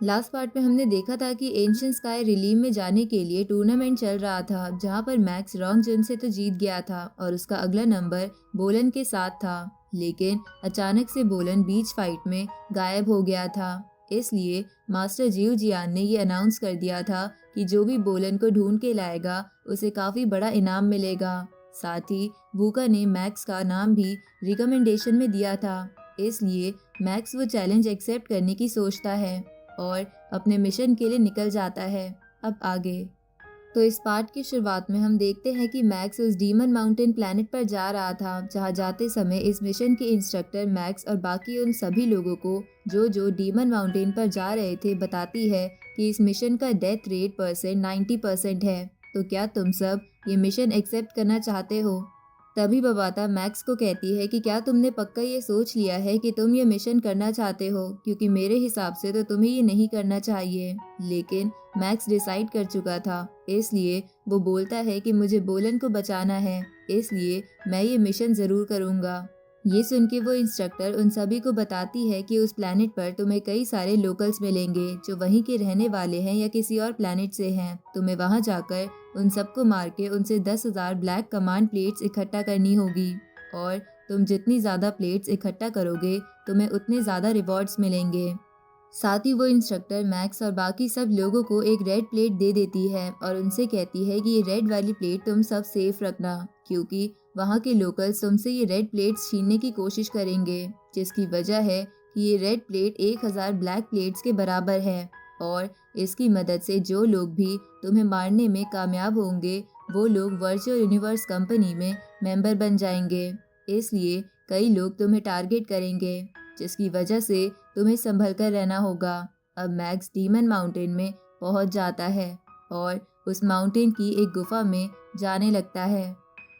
Last part में हमने देखा था कि एंशियंट स्काई रिलीम में जाने के लिए टूर्नामेंट चल रहा था, जहां पर मैक्स रॉन्ग जन से तो जीत गया था और उसका अगला नंबर बोलन के साथ था। लेकिन अचानक से बोलन बीच फाइट में गायब हो गया था। इसलिए मास्टर जियो जियान ने ये अनाउंस कर दिया था कि जो भी बोलन को ढूंढ के लाएगा उसे काफी बड़ा इनाम मिलेगा। साथ ही वूका ने मैक्स का नाम भी रिकमेंडेशन में दिया था। इसलिए मैक्स वो चैलेंज एक्सेप्ट करने की सोचता है और अपने मिशन के लिए निकल जाता है। अब आगे तो इस पार्ट की शुरुआत में हम देखते हैं कि मैक्स उस डीमन माउंटेन प्लैनेट पर जा रहा था, जहां जाते समय इस मिशन के इंस्ट्रक्टर मैक्स और बाकी उन सभी लोगों को जो डीमन माउंटेन पर जा रहे थे बताती है कि इस मिशन का डेथ रेट परसेंट 90% है। तो क्या तुम सब ये मिशन एक्सेप्ट करना चाहते हो? तभी बबाता मैक्स को कहती है कि क्या तुमने पक्का ये सोच लिया है कि तुम ये मिशन करना चाहते हो, क्योंकि मेरे हिसाब से तो तुम्हें ये नहीं करना चाहिए। लेकिन मैक्स डिसाइड कर चुका था, इसलिए वो बोलता है कि मुझे बोलन को बचाना है, इसलिए मैं ये मिशन जरूर करूंगा। ये सुन के वो इंस्ट्रक्टर उन सभी को बताती है कि उस प्लैनेट पर तुम्हें कई सारे लोकल्स मिलेंगे जो वहीं के रहने वाले हैं या किसी और प्लैनेट से हैं। तुम्हें वहां जाकर उन सबको मार के उनसे 10,000 ब्लैक कमांड प्लेट्स इकट्ठा करनी होगी और तुम जितनी ज़्यादा प्लेट्स इकट्ठा करोगे तुम्हें उतने ज़्यादा रिवॉर्ड्स मिलेंगे। साथ ही वो इंस्ट्रक्टर मैक्स और बाकी सब लोगों को एक रेड प्लेट दे देती है और उनसे कहती है कि ये रेड वाली प्लेट तुम सब सेफ रखना, क्योंकि वहाँ के लोकल्स तुमसे ये रेड प्लेट्स छीनने की कोशिश करेंगे, जिसकी वजह है कि ये रेड प्लेट 1,000 ब्लैक प्लेट्स के बराबर है और इसकी मदद से जो लोग भी तुम्हें मारने में कामयाब होंगे वो लोग वर्चुअल यूनिवर्स कंपनी में मेंबर बन जाएंगे। इसलिए कई लोग तुम्हें टारगेट करेंगे, जिसकी वजह से तुम्हें संभल कर रहना होगा। अब मैक्स डीमन माउंटेन में पहुंच जाता है और उस माउंटेन की एक गुफा में जाने लगता है,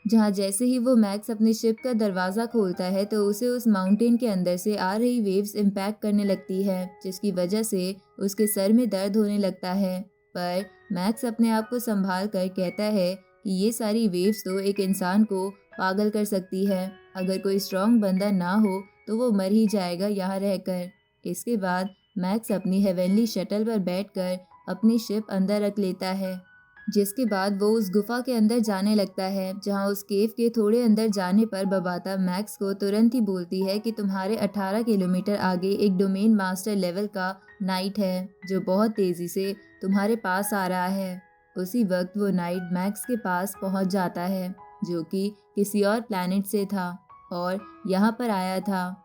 जहां जैसे ही वो मैक्स अपने शिप का दरवाज़ा खोलता है तो उसे उस माउंटेन के अंदर से आ रही वेव्स इम्पैक्ट करने लगती है, जिसकी वजह से उसके सर में दर्द होने लगता है। पर मैक्स अपने आप को संभाल कर कहता है कि ये सारी वेव्स तो एक इंसान को पागल कर सकती है। अगर कोई स्ट्रांग बंदा ना हो तो वो मर ही जाएगा यहाँ रहकर। इसके बाद मैक्स अपनी हेवनली शटल पर बैठकर अपनी शिप अंदर रख लेता है, जिसके बाद वो उस गुफा के अंदर जाने लगता है, जहां उस केव के थोड़े अंदर जाने पर बबाता मैक्स को तुरंत ही बोलती है कि तुम्हारे 18 किलोमीटर आगे एक डोमेन मास्टर लेवल का नाइट है जो बहुत तेजी से तुम्हारे पास आ रहा है। उसी वक्त वो नाइट मैक्स के पास पहुंच जाता है, जो कि किसी और प्लैनेट से था और यहाँ पर आया था।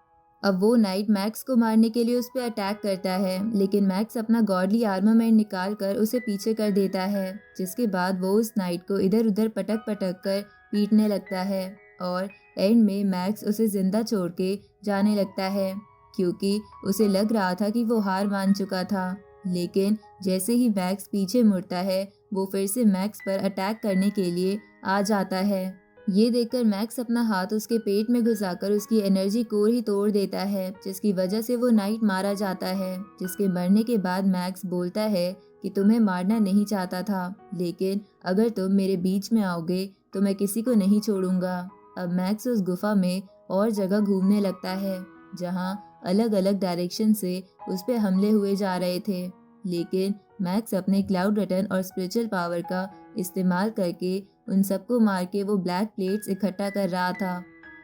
अब वो नाइट मैक्स को मारने के लिए उस पर अटैक करता है, लेकिन मैक्स अपना गॉडली आर्मामेंट निकाल कर उसे पीछे कर देता है, जिसके बाद वो उस नाइट को इधर उधर पटक पटक कर पीटने लगता है और एंड में मैक्स उसे जिंदा छोड़ के जाने लगता है, क्योंकि उसे लग रहा था कि वो हार मान चुका था। लेकिन जैसे ही मैक्स पीछे मुड़ता है वो फिर से मैक्स पर अटैक करने के लिए आ जाता है। ये देखकर मैक्स अपना हाथ उसके पेट में घुसाकर उसकी एनर्जी कोर ही तोड़ देता है, जिसकी वजह से वो नाइट मारा जाता है। जिसके मरने के बाद मैक्स बोलता है कि तुम्हें मारना नहीं चाहता था, लेकिन अगर तुम मेरे बीच में आओगे तो मैं किसी को नहीं छोड़ूंगा। अब मैक्स उस गुफा में और जगह घूमने लगता है, जहाँ अलग अलग डायरेक्शन से उस पे हमले हुए जा रहे थे। लेकिन मैक्स अपने क्लाउड रिटर्न और स्पिरिचुअल पावर का इस्तेमाल करके उन सबको मार के वो ब्लैक प्लेट्स इकट्ठा कर रहा था।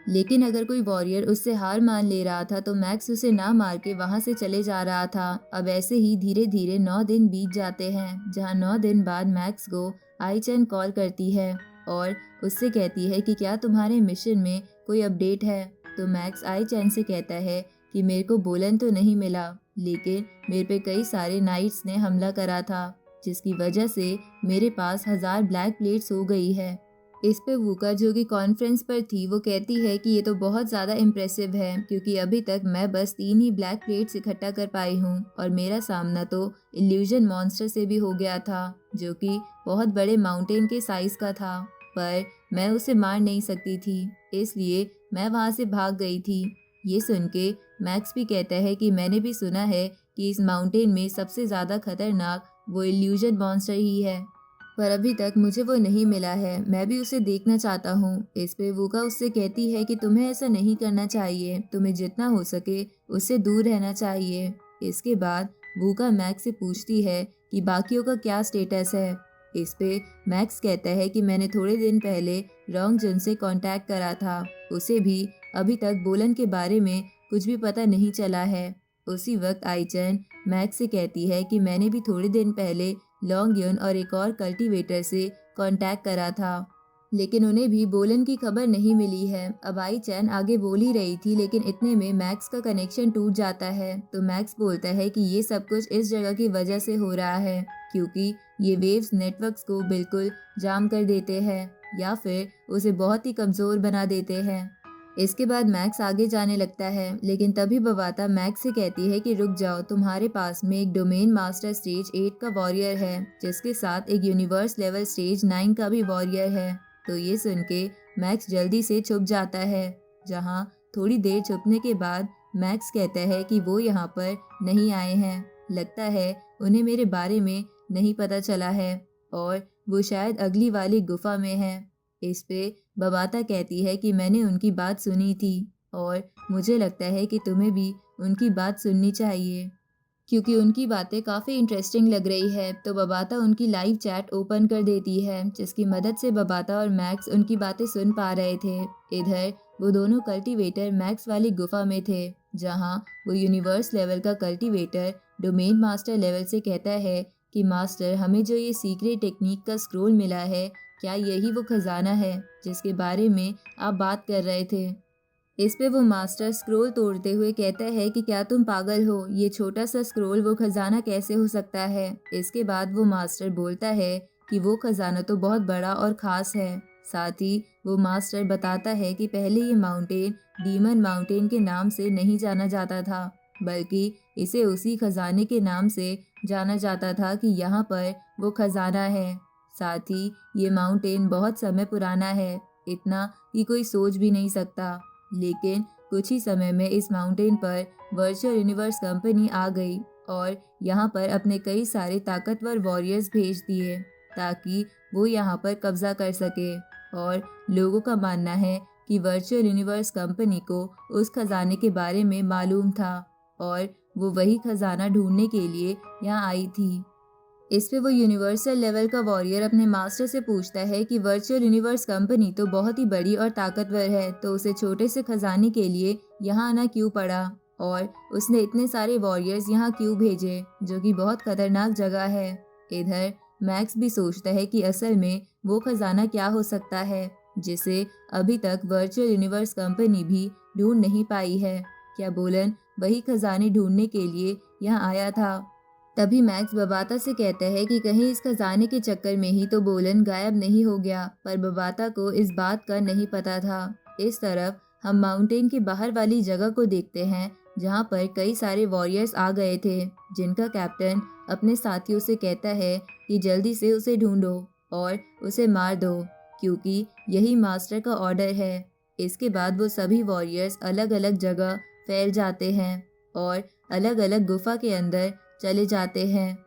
लेकिन अगर कोई वॉरियर उससे हार मान ले रहा था तो मैक्स उसे ना मार के वहां से चले जा रहा था। अब ऐसे ही धीरे धीरे 9 दिन बीत जाते हैं, जहां 9 दिन बाद मैक्स को आई चैन कॉल करती है और उससे कहती है कि क्या तुम्हारे मिशन में कोई अपडेट है। तो मैक्स आई चैन से कहता है कि मेरे को बोलन तो नहीं मिला, लेकिन मेरे पे कई सारे नाइट्स ने हमला करा था, जिसकी वजह से मेरे पास 1,000 ब्लैक प्लेट्स हो गई है। इस पे वूका, जो कि कॉन्फ्रेंस पर थी, वो कहती है कि ये तो बहुत ज़्यादा इम्प्रेसिव है, क्योंकि अभी तक मैं बस 3 ही ब्लैक प्लेट्स इकट्ठा कर पाई हूँ और मेरा सामना तो इल्यूजन मॉन्स्टर से भी हो गया था, जो कि बहुत बड़े माउंटेन के साइज का था, पर मैं उसे मार नहीं सकती थी, इसलिए मैं वहाँ से भाग गई थी। ये सुन के मैक्स भी कहता है कि मैंने भी सुना है कि इस माउंटेन में सबसे ज़्यादा खतरनाक वो इल्यूजन मॉन्स्टर ही है, पर अभी तक मुझे वो नहीं मिला है। मैं भी उसे देखना चाहता हूँ। इस पे वूका उससे कहती है कि तुम्हें ऐसा नहीं करना चाहिए, तुम्हें जितना हो सके उससे दूर रहना चाहिए। इसके बाद वूका मैक्स से पूछती है कि बाकियों का क्या स्टेटस है। इस पे मैक्स कहता है कि मैंने थोड़े दिन पहले रॉन्ग जन से कांटेक्ट करा था, उसे भी अभी तक बोलन के बारे में कुछ भी पता नहीं चला है। उसी वक्त आईचन मैक्स से कहती है कि मैंने भी थोड़े दिन पहले लॉन्ग यन और एक और कल्टीवेटर से कांटेक्ट करा था, लेकिन उन्हें भी बोलन की खबर नहीं मिली है। अब आई चैन आगे बोल ही रही थी, लेकिन इतने में मैक्स का कनेक्शन टूट जाता है। तो मैक्स बोलता है कि ये सब कुछ इस जगह की वजह से हो रहा है, क्योंकि ये वेव्स नेटवर्क्स को बिल्कुल जाम कर देते हैं या फिर उसे बहुत ही कमज़ोर बना देते हैं। इसके बाद मैक्स आगे जाने लगता है, लेकिन तभी बवाता मैक्स से कहती है कि रुक जाओ, तुम्हारे पास में एक डोमेन मास्टर स्टेज 8 का वॉरियर है, जिसके साथ एक यूनिवर्स लेवल स्टेज 9 का भी वॉरियर है। तो ये सुन के मैक्स जल्दी से छुप जाता है, जहाँ थोड़ी देर छुपने के बाद मैक्स कहता है कि वो यहाँ पर नहीं आए हैं, लगता है उन्हें मेरे बारे में नहीं पता चला है और वो शायद अगली वाली गुफा में है। इस पे बबाता कहती है कि मैंने उनकी बात सुनी थी और मुझे लगता है कि तुम्हें भी उनकी बात सुननी चाहिए, क्योंकि उनकी बातें काफ़ी इंटरेस्टिंग लग रही है। तो बबाता उनकी लाइव चैट ओपन कर देती है, जिसकी मदद से बबाता और मैक्स उनकी बातें सुन पा रहे थे। इधर वो दोनों कल्टीवेटर मैक्स वाली गुफा में थे, जहां वो यूनिवर्स लेवल का कल्टीवेटर डोमेन मास्टर लेवल से कहता है कि मास्टर, हमें जो ये सीक्रेट टेक्निक का स्क्रोल मिला है, क्या यही वो खजाना है जिसके बारे में आप बात कर रहे थे। इस पे वो मास्टर स्क्रोल तोड़ते हुए कहता है कि क्या तुम पागल हो, ये छोटा सा स्क्रोल वो खजाना कैसे हो सकता है। इसके बाद वो मास्टर बोलता है कि वो खजाना तो बहुत बड़ा और ख़ास है। साथ ही वो मास्टर बताता है कि पहले ये माउंटेन डीमन माउंटेन के नाम से नहीं जाना जाता था, बल्कि इसे उसी खजाने के नाम से जाना जाता था कि यहाँ पर वो खजाना है। साथ ही ये माउंटेन बहुत समय पुराना है, इतना कि कोई सोच भी नहीं सकता। लेकिन कुछ ही समय में इस माउंटेन पर वर्चुअल यूनिवर्स कंपनी आ गई और यहाँ पर अपने कई सारे ताकतवर वॉरियर्स भेज दिए, ताकि वो यहाँ पर कब्जा कर सके। और लोगों का मानना है कि वर्चुअल यूनिवर्स कंपनी को उस खजाने के बारे में मालूम था और वो वही खजाना ढूंढने के लिए यहाँ आई थी। इस पे वो यूनिवर्सल लेवल का वॉरियर अपने मास्टर से पूछता है कि वर्चुअल यूनिवर्स कंपनी तो बहुत ही बड़ी और ताकतवर है, तो उसे छोटे से खजाने के लिए यहाँ आना क्यों पड़ा और उसने इतने सारे वॉरियर्स यहाँ क्यों भेजे, जो कि बहुत खतरनाक जगह है। इधर मैक्स भी सोचता है कि असल में वो खजाना क्या हो सकता है, जिसे अभी तक वर्चुअल यूनिवर्स कंपनी भी ढूंढ नहीं पाई है। क्या बोलन वही खजाने ढूंढने के लिए यहाँ आया था। तभी मैक्स बबाता से कहता है कि कहीं इस खजाने के चक्कर में ही तो बोलन गायब नहीं हो गया, पर बबाता को इस बात का नहीं पता था। इस तरफ हम माउंटेन के बाहर वाली जगह को देखते हैं, जहां पर कई सारे वॉरियर्स आ गए थे, जिनका कैप्टन अपने साथियों से कहता है कि जल्दी से उसे ढूंढो और उसे मार दो, क्योंकि यही मास्टर का ऑर्डर है। इसके बाद वो सभी वॉरियर्स अलग अलग जगह फैल जाते हैं और अलग अलग गुफा के अंदर चले जाते हैं।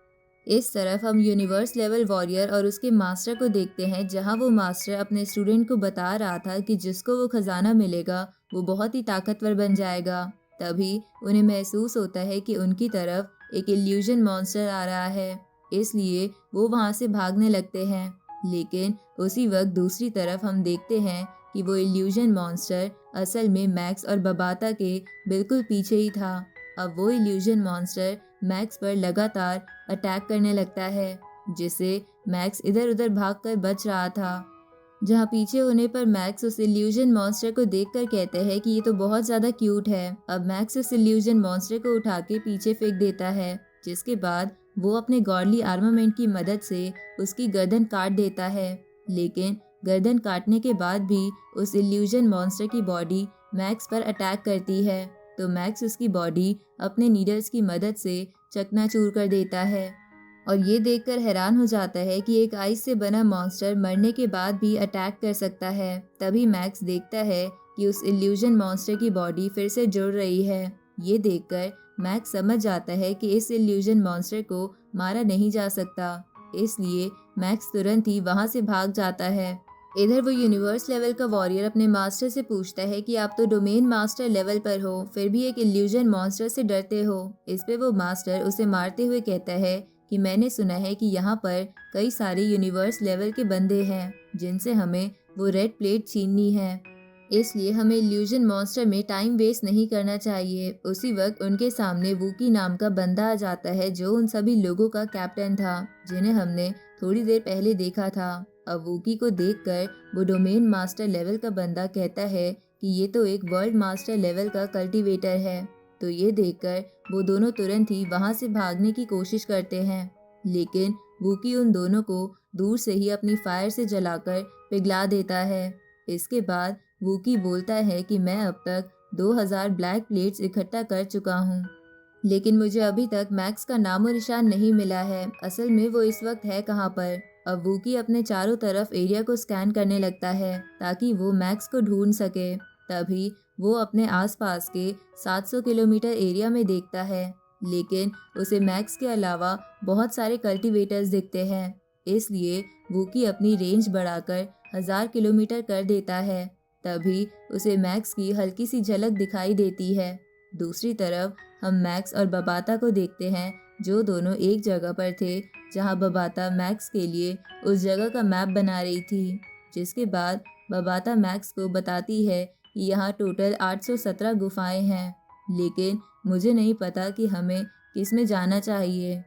इस तरफ हम यूनिवर्स लेवल वॉरियर और उसके मास्टर को देखते हैं, जहां वो मास्टर अपने स्टूडेंट को बता रहा था कि जिसको वो खजाना मिलेगा वो बहुत ही ताकतवर बन जाएगा। तभी उन्हें महसूस होता है कि उनकी तरफ एक इल्यूजन मॉन्स्टर आ रहा है, इसलिए वो वहां से भागने लगते हैं। लेकिन उसी वक्त दूसरी तरफ हम देखते हैं कि वो इल्यूजन मॉन्स्टर असल में मैक्स और बबाता के बिल्कुल पीछे ही था। अब वो इल्यूजन मॉन्स्टर मैक्स पर लगातार अटैक करने लगता है, जिससे मैक्स इधर उधर भागकर बच रहा था। जहाँ पीछे होने पर मैक्स उस इल्यूजन मॉन्स्टर को देखकर कहते हैं कि ये तो बहुत ज़्यादा क्यूट है। अब मैक्स उस इल्यूजन मॉन्स्टर को उठा के पीछे फेंक देता है, जिसके बाद वो अपने गॉडली आर्मामेंट की मदद से उसकी गर्दन काट देता है। लेकिन गर्दन काटने के बाद भी उस इल्यूजन मॉन्स्टर की बॉडी मैक्स पर अटैक करती है, तो मैक्स उसकी बॉडी अपने नीडल्स की मदद से चकनाचूर कर देता है और ये देखकर हैरान हो जाता है कि एक आइस से बना मॉन्स्टर मरने के बाद भी अटैक कर सकता है। तभी मैक्स देखता है कि उस इल्यूजन मॉन्स्टर की बॉडी फिर से जुड़ रही है। ये देखकर मैक्स समझ जाता है कि इस इल्यूजन मॉन्स्टर को मारा नहीं जा सकता, इसलिए मैक्स तुरंत ही वहां से भाग जाता है। इधर वो यूनिवर्स लेवल का वॉरियर अपने मास्टर से पूछता है कि आप तो डोमेन मास्टर लेवल पर हो, फिर भी एक इल्यूजन मॉन्स्टर से डरते हो। इस पे वो मास्टर उसे मारते हुए कहता है कि मैंने सुना है कि यहाँ पर कई सारे यूनिवर्स लेवल के बंदे हैं जिनसे हमें वो रेड प्लेट छीननी है, इसलिए हमें इल्यूजन मॉन्स्टर में टाइम वेस्ट नहीं करना चाहिए। उसी वक्त उनके सामने वूकी नाम का बंदा आ जाता है जो उन सभी लोगों का कैप्टन था जिन्हें हमने थोड़ी देर पहले देखा था। अब वूकी को देखकर वो डोमेन मास्टर लेवल का बंदा कहता है कि ये तो एक वर्ल्ड मास्टर लेवल का कल्टीवेटर है। तो ये देखकर वो दोनों तुरंत ही वहां से भागने की कोशिश करते हैं, लेकिन वूकी उन दोनों को दूर से ही अपनी फायर से जलाकर पिघला देता है। इसके बाद वूकी बोलता है कि मैं अब तक 2000 ब्लैक प्लेट्स इकट्ठा कर चुका हूँ, लेकिन मुझे अभी तक मैक्स का नामो निशान नहीं मिला है। असल में वो इस वक्त है कहाँ पर? अब वूकी अपने चारों तरफ एरिया को स्कैन करने लगता है ताकि वो मैक्स को ढूंढ सके। तभी वो अपने आसपास के 700 किलोमीटर एरिया में देखता है, लेकिन उसे मैक्स के अलावा बहुत सारे कल्टीवेटर्स दिखते हैं। इसलिए वूकी अपनी रेंज बढ़ाकर 1000 किलोमीटर कर देता है। तभी उसे मैक्स की हल्की सी झलक दिखाई देती है। दूसरी तरफ हम मैक्स और बबाता को देखते हैं जो दोनों एक जगह पर थे जहां बबाता मैक्स के लिए उस जगह का मैप बना रही थी। जिसके बाद बबाता मैक्स को बताती है कि यहाँ टोटल 817 गुफाएं हैं, लेकिन मुझे नहीं पता कि हमें किस में जाना चाहिए,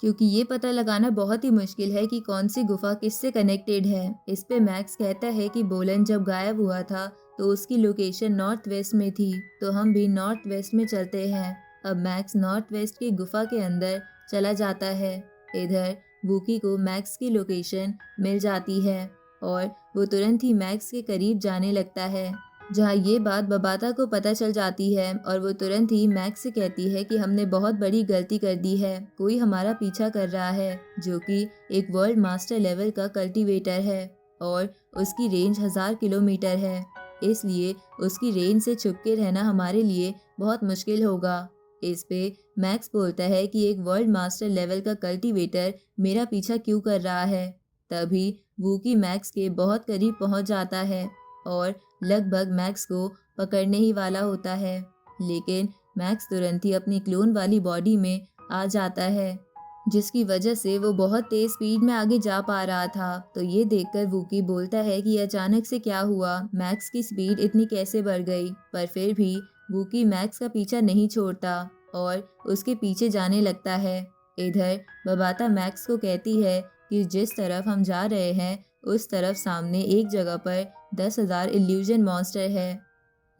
क्योंकि ये पता लगाना बहुत ही मुश्किल है कि कौन सी गुफा किससे कनेक्टेड है। इस पे मैक्स कहता है कि बोलन जब गायब हुआ था तो उसकी लोकेशन नॉर्थ वेस्ट में थी, तो हम भी नॉर्थ वेस्ट में चलते हैं। अब मैक्स नॉर्थ वेस्ट की गुफा के अंदर चला जाता है। इधर वूकी को मैक्स की लोकेशन मिल जाती है और वो तुरंत ही मैक्स के करीब जाने लगता है, जहाँ ये बात बबाता को पता चल जाती है और वो तुरंत ही मैक्स से कहती है कि हमने बहुत बड़ी गलती कर दी है। कोई हमारा पीछा कर रहा है जो कि एक वर्ल्ड मास्टर लेवल का कल्टीवेटर है और उसकी रेंज 1000 किलोमीटर है, इसलिए उसकी रेंज से छुप के रहना हमारे लिए बहुत मुश्किल होगा। इस पे मैक्स बोलता है कि एक वर्ल्ड मास्टर लेवल का कल्टीवेटर मेरा पीछा क्यों कर रहा है। तभी वूकी मैक्स के बहुत करीब पहुंच जाता है और लगभग मैक्स को पकड़ने ही वाला होता है, लेकिन मैक्स तुरंत ही अपनी क्लोन वाली बॉडी में आ जाता है, जिसकी वजह से वो बहुत तेज स्पीड में आगे जा पा रहा था। तो ये देखकर वूकी बोलता है कि अचानक से क्या हुआ, मैक्स की स्पीड इतनी कैसे बढ़ गई। पर फिर भी वूकी मैक्स का पीछा नहीं छोड़ता और उसके पीछे जाने लगता है। इधर बबाता मैक्स को कहती है कि जिस तरफ हम जा रहे हैं उस तरफ सामने एक जगह पर 10,000 इल्यूजन मॉन्स्टर है।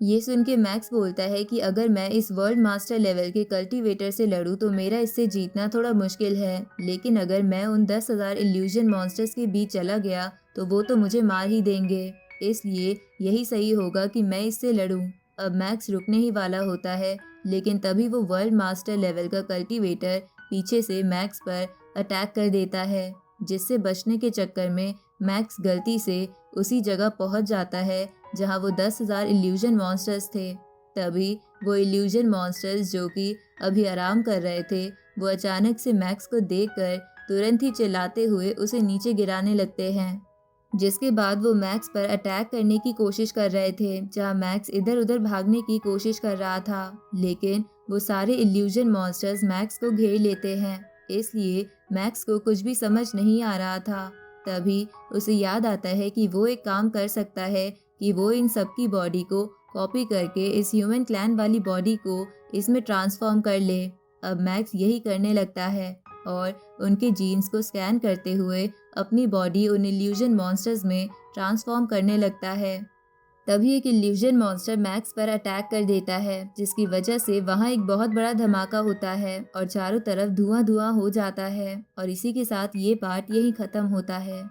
ये सुन के मैक्स बोलता है कि अगर मैं इस वर्ल्ड मास्टर लेवल के कल्टीवेटर से लड़ूं तो मेरा इससे जीतना थोड़ा मुश्किल है, लेकिन अगर मैं उन 10,000 इल्यूजन मॉन्स्टर्स के बीच चला गया तो वो तो मुझे मार ही देंगे, इसलिए यही सही होगा कि मैं इससे लड़ूं। अब मैक्स रुकने ही वाला होता है, लेकिन तभी वो वर्ल्ड मास्टर लेवल का कल्टीवेटर पीछे से मैक्स पर अटैक कर देता है, जिससे बचने के चक्कर में मैक्स गलती से उसी जगह पहुंच जाता है जहां वो 10,000 इल्यूजन मॉन्स्टर्स थे। तभी वो इल्यूजन मॉन्स्टर्स जो कि अभी आराम कर रहे थे, वो अचानक से मैक्स को देखकर तुरंत ही चिल्लाते हुए उसे नीचे गिराने लगते हैं। जिसके बाद वो मैक्स पर अटैक करने की कोशिश कर रहे थे, जहां मैक्स इधर उधर भागने की कोशिश कर रहा था, लेकिन वो सारे इल्यूजन मॉन्स्टर्स मैक्स को घेर लेते हैं, इसलिए मैक्स को कुछ भी समझ नहीं आ रहा था। तभी उसे याद आता है कि वो एक काम कर सकता है कि वो इन सब की बॉडी को कॉपी करके इस ह्यूमन क्लैन वाली बॉडी को इसमें ट्रांसफॉर्म कर ले। अब मैक्स यही करने लगता है और उनके जीन्स को स्कैन करते हुए अपनी बॉडी उन इल्यूजन मॉन्स्टर्स में ट्रांसफॉर्म करने लगता है। तभी एक इल्यूजन मॉन्स्टर मैक्स पर अटैक कर देता है, जिसकी वजह से वहाँ एक बहुत बड़ा धमाका होता है और चारों तरफ धुआं धुआं हो जाता है। और इसी के साथ ये पार्ट यहीं खत्म होता है।